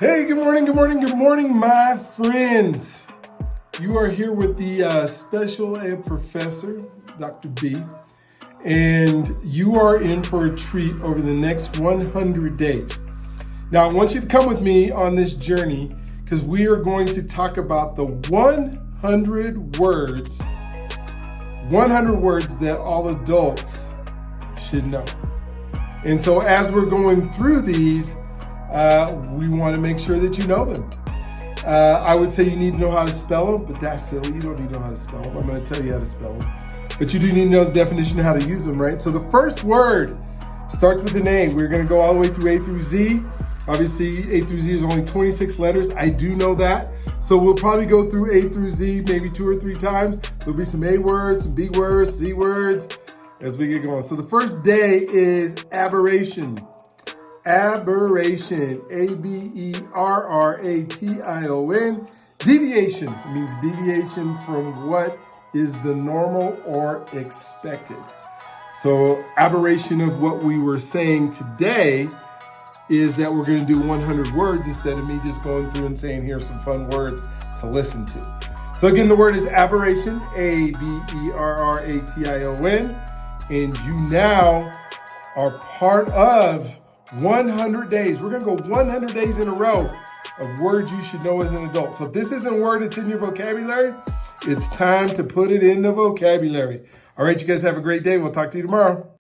Hey, good morning, my friends. You are here with the special ed professor, Dr. B, and you are in for a treat over the next 100 days. Now, I want you to come with me on this journey because we are going to talk about the 100 words that all adults should know. And so as we're going through these, we want to make sure that you know them. I would say you need to know how to spell them, but that's silly. You don't need to know how to spell them. I'm going to tell you how to spell them. But you do need to know the definition of how to use them, right? So the first word starts with an A. We're going to go all the way through A through Z. Obviously, A through Z is only 26 letters. I do know that. So we'll probably go through A through Z maybe 2 or 3 times. There'll be some A words, some B words, C words as we get going. So the first day is aberration. Aberration, A-B-E-R-R-A-T-I-O-N. Deviation means deviation from what is the normal or expected. So aberration of what we were saying today is that we're going to do 100 words instead of me just going through and saying, here's some fun words to listen to. So again, the word is aberration, A-B-E-R-R-A-T-I-O-N. And you now are part of 100 days. We're going to go 100 days in a row of words you should know as an adult. So if this isn't a word that's in your vocabulary, it's time to put it in the vocabulary. All right, you guys have a great day. We'll talk to you tomorrow.